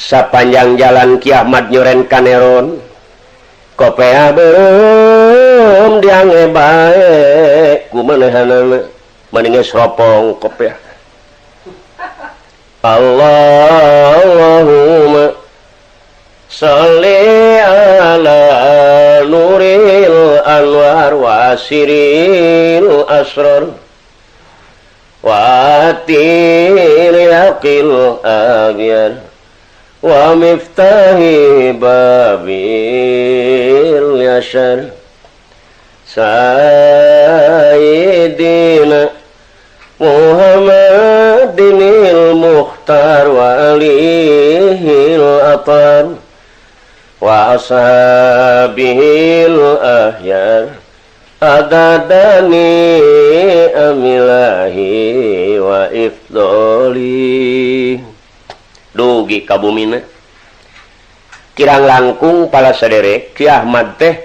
sapanjang jalan Ki Ahmad nyoren kaneron kopea belum diange bae kumanehanana mending ropong kopea Allahumma sholli ala nuril anwar wa siril asrar wa tilaqil aghyar wa miftahi babil yashar sayyidina Muhammadinil mukhtar wa alihil atar wa ashabihil ahyar adadani amilahi wa ifdoli dugi kabumina kirang langkung pala saderek Ki Ahmad teh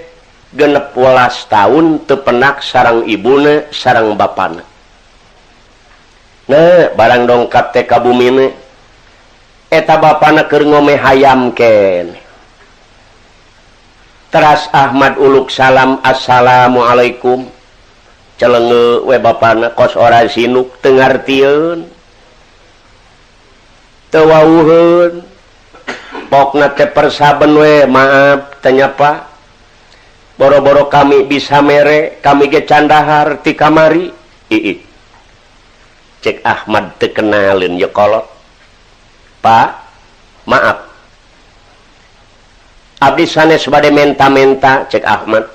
genep 12 tahun teu penak sareng ibuna sareng bapana. Nah barang dongkap teh kabumina eta bapana keur ngomeh hayam keneh. Teras Ahmad uluk salam assalamualaikum celenge we bapana kos ora sinuk teu ngartieun teu wawuheun pokna teh persaben we maaf teu nyapa boro-boro kami bisa mere kami ge candahar ti kamari iih cek Ahmad teu kenalin ya kolot Pak maaf abdi sanes bade menta-menta cek Ahmad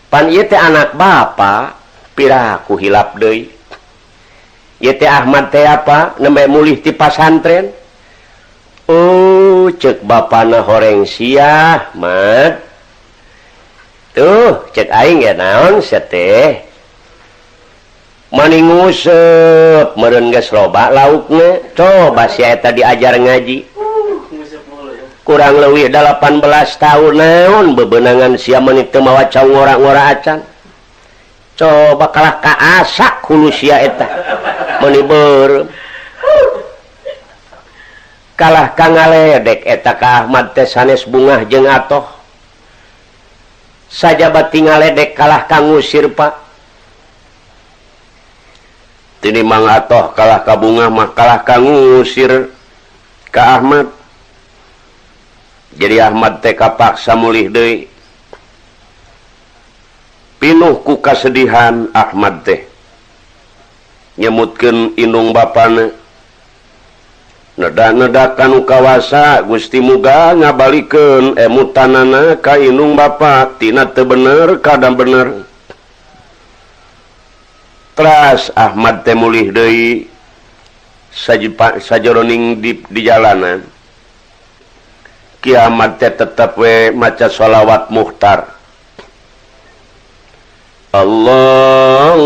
pan ieu teh anak bapa piraku hilap deui ieu teh Ahmad teh apa nembe mulih ti pasantren oh cek bapana horeng sia Ahmad tuh cek aing ya naon sia teh mani nguseup meureun geus loba laukna coba sia eta diajar ngaji kurang leuwih 18 tahun naon bebenangan sia meuni teu mawa caung ngora-ngora acan coba kalah ka asak hulu sia eta meuni beureum kalah ka ngaledek eta ka Ahmad teh sanes bungah jeung atoh sajabat ngaledek kalah ka ngusir Pak tini mang atoh kalah ka bungah mah kalah ka ngusir ka Ahmad. Jadi Ahmad teh kapaksa mulih deui pinuh ku kasedihan Ahmad teh nyemutkeun indung bapana neda-nedakan kawasa Gusti muga ngabalikeun emutanana ka indung bapa tina teu bener kada bener. Teras Ahmad teh mulih deui sajroning di jalanan Ki Ahmad teh tetep we maca sholawat mukhtar Allahumma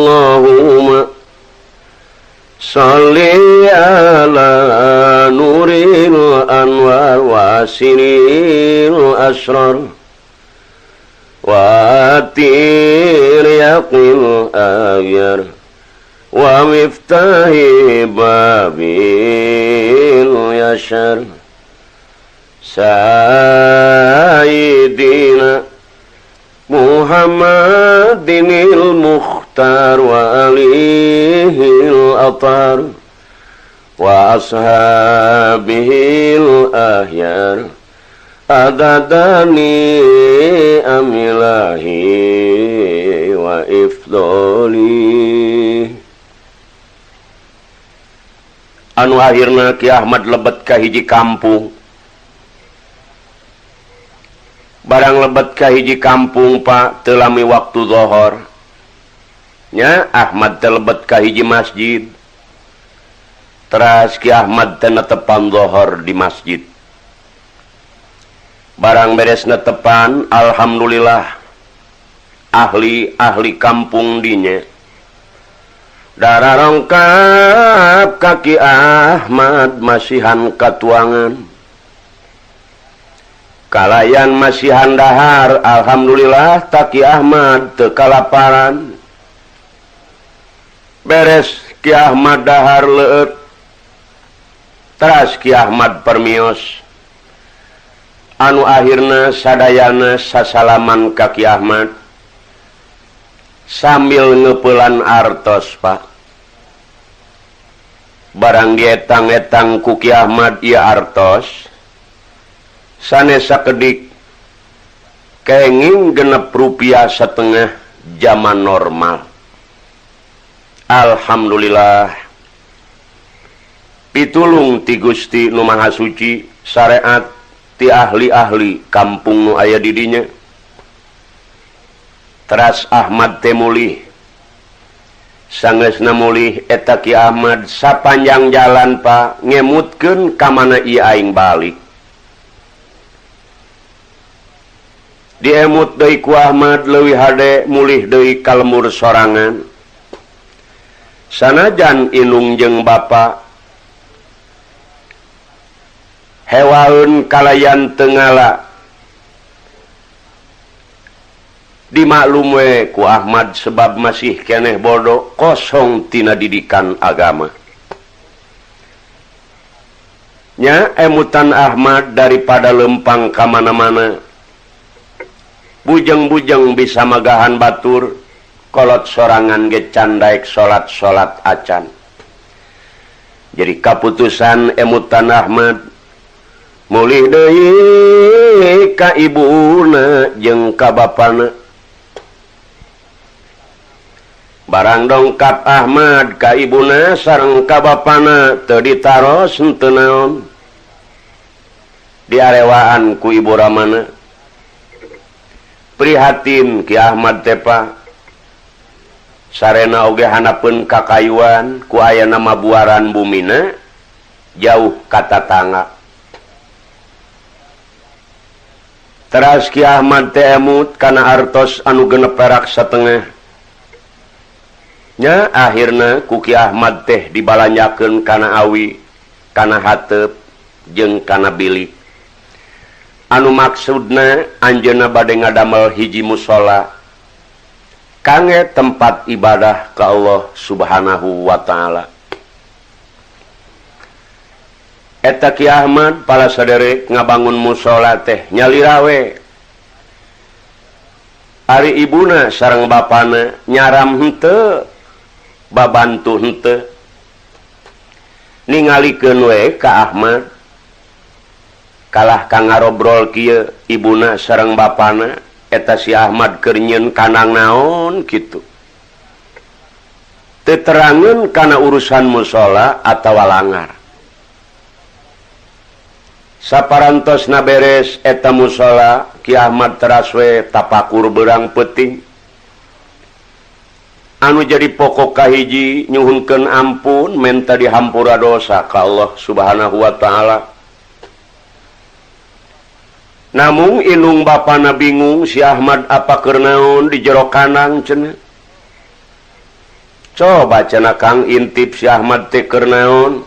sholli ala nuril anwar wa siril asrar wa tiryaqil aghyar wa miftahi babil yashar sayyidina Muhammadinil mukhtar wa alihil atar wa ashabihil ahyar adadani amilahi wa ifdoli anu akhirna Ki Ahmad lebet ka hiji kampung barang lebet ka hiji kampung Pak teu lami waktu zuhur nya Ahmad teh lebet ka hiji masjid teras Ki Ahmad teh netepan zuhur di masjid barang beres netepan alhamdulillah ahli kampung dinya dararongkap kaki Ahmad masihan katuangan kalayan masihan dahar alhamdulillah taki Ahmad teu kalaparan beres Ki Ahmad dahar leueut teras Ki Ahmad permios anu akhirna sadayana sasalaman ka Ki Ahmad sambil ngeupelan artos Pak barang dietang-etang ku Ki Ahmad ieu artos sanes sakedik kenging Rp6,5 zaman normal. Alhamdulillah pitulung ti Gusti Nu Maha Suci syariat ti ahli-ahli kampung nu aya di dinya teras Ahmad teh mulih sanggeusna mulih eta Ki Ahmad sapanjang jalan Pak ngemutkeun ka mana ieu aing balik diemut deui ku Ahmad leuwih hade mulih deui ka lembur sorangan sanajan inung jeung bapa hewaeun kalayan teu ngala dimaklum we ku Ahmad sebab masih keneh bodoh kosong tina didikan agama nya emutan Ahmad daripada lempang ka mana-mana bujeng-bujeng bisa magahan batur kolot sorangan ge can daek salat acan jadi kaputusan emutan Ahmad mulih deui ka ibuna jeung ka bapana barang dongkap Ahmad ka ibuna sareng ka bapana teu ditaros henteu naon diarewaan ku ibu ramana prihatin Ki Ahmad teh Pak sarena oge hanapeun kakayuan ku aya nama buaran bumina jauh kata tangga teras Ki Ahmad teh emut kana artos anu genep perak satengah nya akhirna ku Ki Ahmad teh dibalanjakeun kana awi kana hateup jeung kana bilik anu maksudna anjeunna bade ngadamel hiji mushola kange tempat ibadah ka Allah Subhanahu wa taala eta Ki Ahmad pala saderek ngabangun mushola teh nyalira we ari ibuna sareng bapana nyaram henteu babantu henteu ningalikeun we ka Ahmad kalah kang ngarobrol kieu ibuna sareng bapana eta si Ahmad keur nyieun kanang naon kitu teu terangeun kana urusan mushola atawa langar saparantosna beres eta mushola Ki Ahmad teras we tapakur beurang peuting anu jadi pokok kahiji nyuhunkeun ampun menta dihampura dosa ka Allah Subhanahu wa taala namun inung bapana bingung si Ahmad apa keur naon di jero kanang cenah coba cenah Kang intip si Ahmad teh keur naon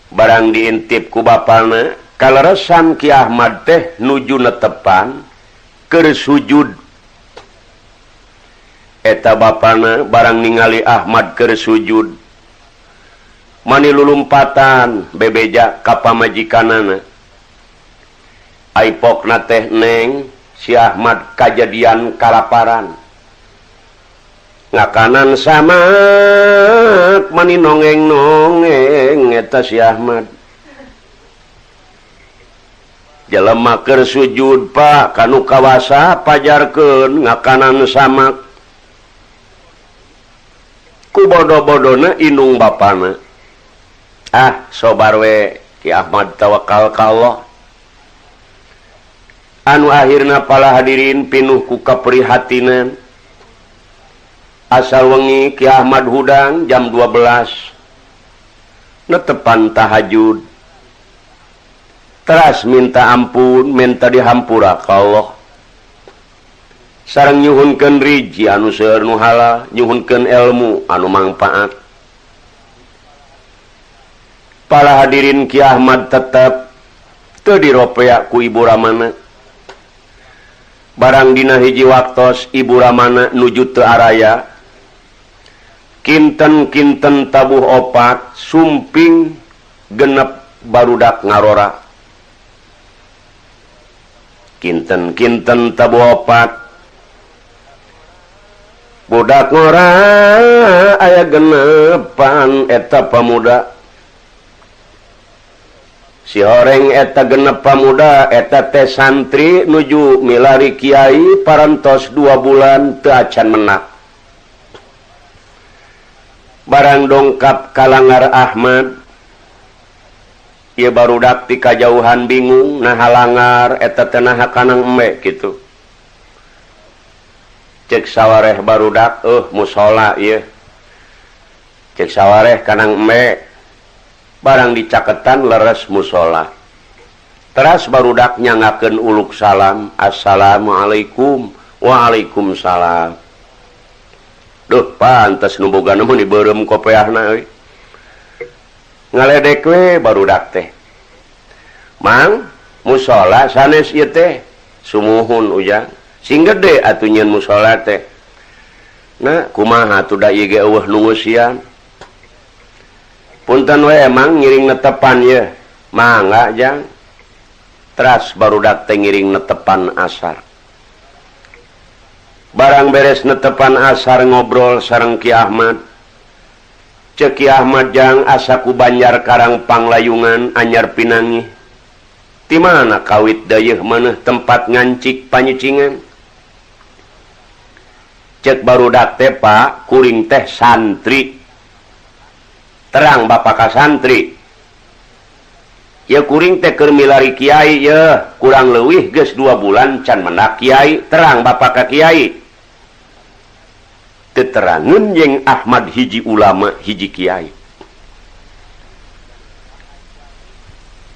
barang diintip ku bapana kaleresan Ki Ahmad teh nuju netepan keur sujud eta bapana barang ningali Ahmad keur sujud mani lulumpatan bebeja ka pamajikanana aipokna teh neng si Ahmad kajadian kalaparan ngakanan sama mani nongeng-nongeng eta si Ahmad jelema keur sujud Pak kanu kawasa pajarkeun ngakanan sama ku bodo-bodona inung bapana sobar we Ki Ahmad tawakal ka Allah anu akhirna pala hadirin pinuh ku kaprihatinan asal wengi Ki Ahmad hudang jam 12 netepan tahajud teras minta ampun minta dihampura ka Allah sareng nyuhunkeun riji anu seueur nu halal nyuhunkeun ilmu anu mangpaat pala hadirin Ki Ahmad tetep teu diropea ku ibu ramana barang dina hiji waktos ibu ramana nuju teu araya kinten-kinten tabuh opat sumping genep barudak ngarora kinten-kinten tabu opat budak ngora aya genepan eta pamuda si horeng eta genep pamuda eta teh santri nuju milari kiai parantos 2 bulan teu acan menak barang dongkap kalangar Ahmad ieu barudak ti kajauhan bingung nah halangar eta teh naha kanang eme kitu cek sawareh barudak musola ieu cek sawareh kanang eme barang dicaketan leres musola teras barudak nyangakeun uluk salam assalamualaikum waalaikumsalam duh pantes nu boga mun dibeureum kopeahna euy ngaledek we barudak teh mang musola sanes ieu teh sumuhun ujang sing gede atuh nyeun musola teh nah kumaha atuh da ieu ge eueuh nu ngeusian punten we emang ngiring netepan ye mangga jang teras barudak teh ngiring netepan asar barang beres netepan asar ngobrol sareng Ki Ahmad cek Ki Ahmad jang asa ku Banjar Karang Panglayungan anyar pinangi ti mana kawit dayeuh maneh tempat ngancik panyicingan cek barudak teh Pak kuring teh santri terang bapak ka santri ya kuring teh keur milari kiai ya kurang leuwih geus 2 bulan can mendak kiai terang bapak ka kiai teu terangeun jeung Ahmad hiji ulama hiji kiai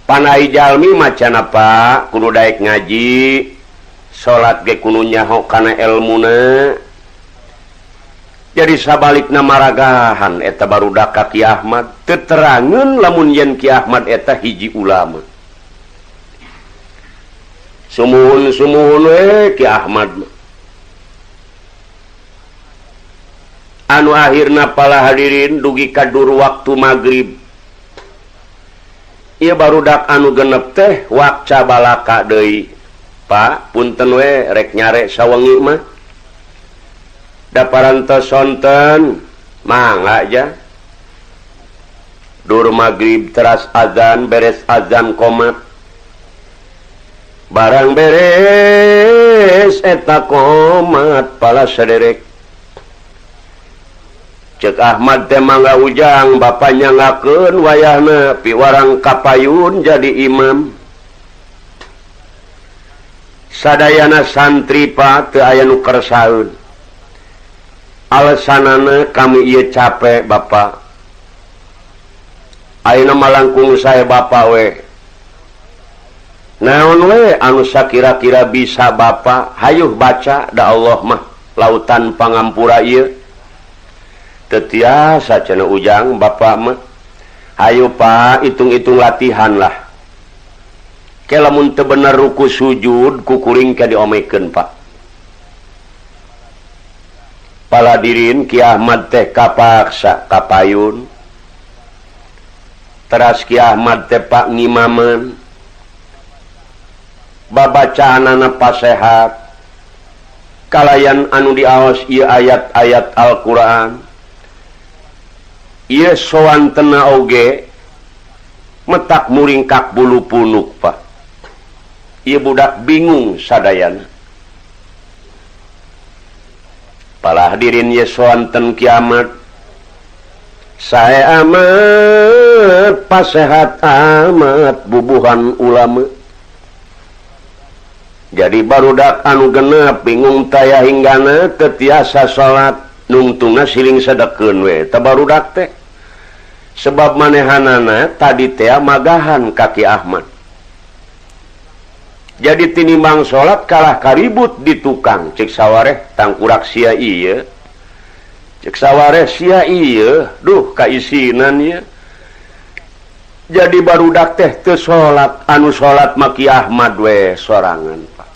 panai jalmi macan apa kudu daek ngaji salat ge kudu nyaho kana elmuna jadi sabalikna maragahan eta barudak ka Ki Ahmad teu terangeun lamun yen Ki Ahmad eta hiji ulama sumuhun we Ki Ahmad anu akhirna pala hadirin dugi kadur waktu maghrib ieu barudak anu genep teh wakca balaka deui Pak punten we rek nyare sawengi mah da parantos sonten mangga aja dur maghrib teras azan beres azan qomat barang beres eta qomat pala saderek cek Ahmad teh mangga ujang bapaknya ngakeun wayahna piwarang kapayun jadi imam sadayana santri Pak teu aya nu kersaeun alasanana kami ieu capek Bapak ayeuna malangkung sae Bapak we naon we anu sakira-kira bisa Bapak hayuh baca da Allah mah lautan pangampura ieu teu tiasa cenah ujang Bapak mah hayu Pak hitung-hitung latihan lah ke lamun teu bener ruku sujud ku kuring ke diomekeun Pak paladirin Ki Ahmad teh kapaksa kapayun teras Ki Ahmad teh Pak ngimameun babacaanana pasehat kalayan anu diaos ieu ayat-ayat Al-Qur'an ieu sowantena oge metak muringkak bulu punuk Pak ieu budak bingung sadayana pala hadirin ye soanten kiamat sae amat pasehat amat bubuhan ulama jadi barudak anu genep bingung taya hinggana teu tiasa salat nungtungna siling sedekeun we teh barudak teh sebab manehanana tadi teh magahan kaki Ahmad jadi tinimbang salat kalah karibut di tukang cek sawareh tangkurak sia ieu cek sawareh sia ieu duh kaisinan ieu jadi barudak teh teu salat anu salat maki Ahmad we sorangan Pak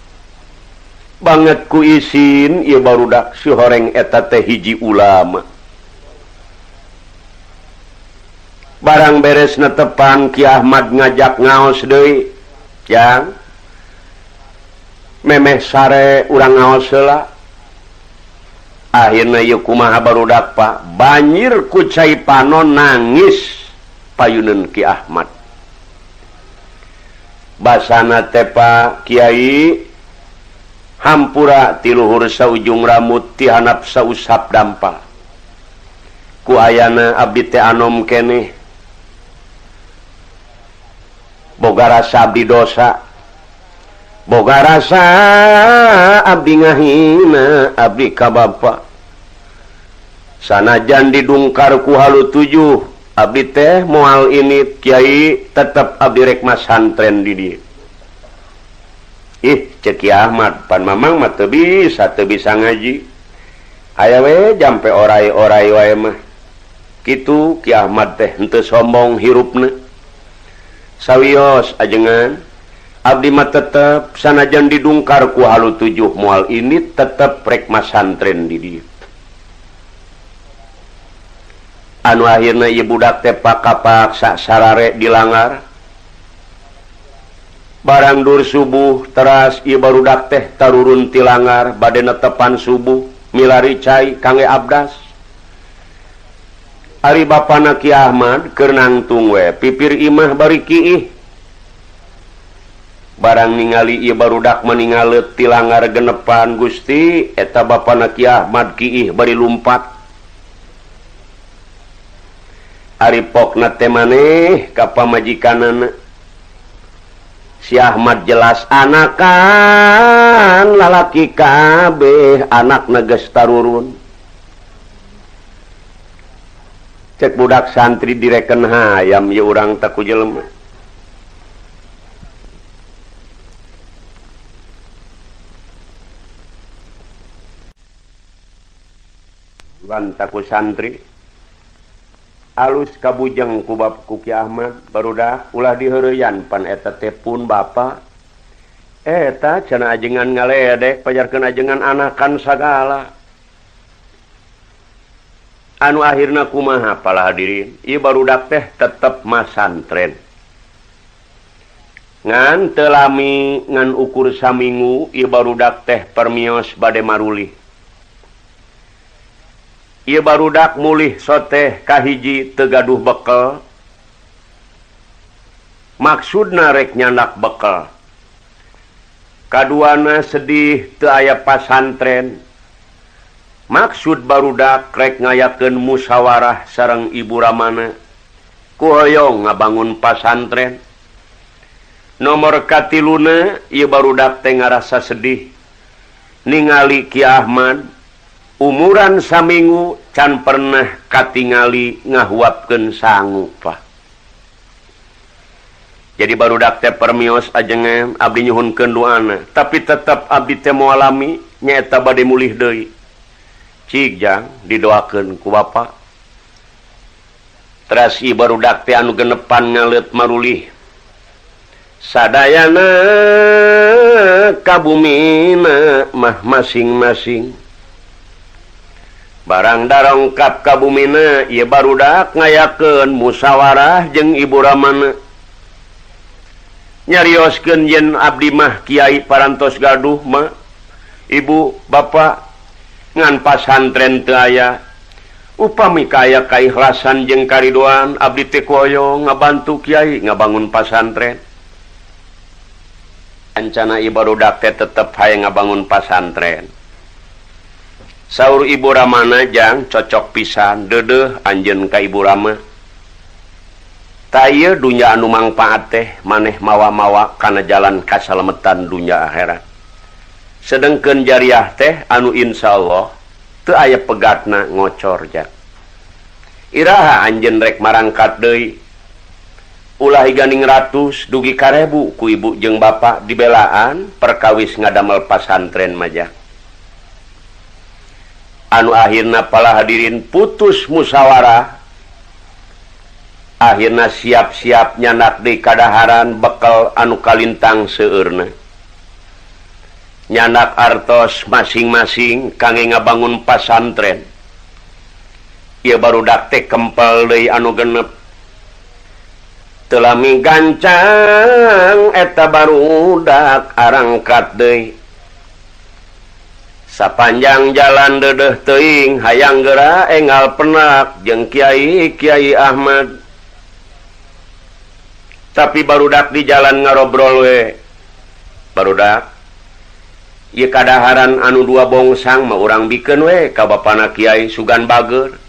banget ku isin ieu barudak si horeng eta teh hiji ulama barang beres netepan Ki Ahmad ngajak ngaos deui jang memeh sare urang ngaos heula akhirna ieu kumaha barudak Pak banjir ku cai panon nangis payuneun Ki Ahmad basana teh Pak Kiai hampura ti luhur saujung rambut ti handap sausap dampal ku ayana abdi teh anom keneh boga rasa abdi dosa boga rasa abdi ngahina abdi ka bapa sanajan didungkar ku halu 7 abdi teh moal ini Kiai tetep abdi rek masantren di dieu cek Ki Ahmad pan mamang mah teu bisa ngaji aya we jampe orai-orai wae mah kitu Ki Ahmad teh henteu sombong hirupna sawios ajengan abdi mah tetep sanajan didungkar ku halu 7 moal ini tetep rek masantren di dieu anu akhirna ieu budak teh pakapaksa sarare dilangar barang dur subuh teras ieu barudak teh tarurun ti langar bade netepan subuh milari cai kangge abdas ari bapana Ki Ahmad keur nangtung we pipir imah bari kiih barang ningali ieu barudak meningaleut ti langar genepan Gusti eta bapana Ki Ahmad kiih bari lumpat ari pokna teh maneh ka pamajikanana si Ahmad jelas anakan lalaki kabeh anakna geus tarurun cek budak santri direken hayam ya urang tak ku jelema lan taku santri alus kabujeng ku bapku Ki Ahmad barudak ulah diheureuyan pan eta teh pun bapa eta cenah ajengan ngaledek pajarkeun ajengan anakan sagala anu akhirna kumaha para hadirin ieu barudak teh tetep masantren ngan teu lami ngan ukur saminggu ieu barudak teh permios bade marulih ieu barudak mulih soteh kahiji teu gaduh bekel maksudna rek nyandak bekel kaduana sedih teu aya pasantren maksud barudak rek ngayakeun musyawarah sareng ibu ramana ku hoyong ngabangun pasantren nomor katiluna ieu barudak teh ngarasa sedih ningali Ki Ahmad umuran saminggu can pernah katingali ngahuapkeun sangu Pak jadi barudak teh permios ajengan abdi nyuhunkeun doana tapi tetep abdi teh moal alami nyaeta bade mulih deui cik jang didoakeun ku bapa teras ieu barudak teh anu genepan ngaleut marulih sadayana kabumina mah masing-masing barang darongkap kabumina ieu barudak ngayakeun musyawarah jeung ibu ramana nyarioskeun yen abdi mah kiai parantos gaduh mah ibu bapak ngan pasantren teu aya upami kaya kaikhlasan jeung karidoan abdi teh koyo ngabantu kiai ngabangun pasantren ancana ieu barudak teh tetep haye ngabangun pasantren saur ibu ramana jang cocok pisan deudeuh anjeun ka ibu rama ta ieu dunya anu mangpaat teh maneh mawa-mawa kana jalan kasalametan dunya akhirat sedengkeun jariah teh anu insyaallah teu aya pegatna ngocor jak iraha anjeun rek marangkat deui ulah higaning 100 dugi 1000 ku ibu jeung bapa dibelaan perkawis ngadamel pasantren majak anu akhirna pala hadirin putus musyawarah akhirna siap-siap nyanak deui kadaharan bekal anu kalintang seueurna nyanak artos masing-masing kangge ngabangun pasantren ieu barudak teh kempel deui anu genep telami gancang eta barudak arangkat deui sapanjang jalan dedeh teuing hayang geura enggal penak jeung Kiai Ahmad tapi barudak di jalan ngarobrol we barudak ieu kadaharan anu dua bongsang mah urang bikeun we ka bapana Kiai Sugan Bager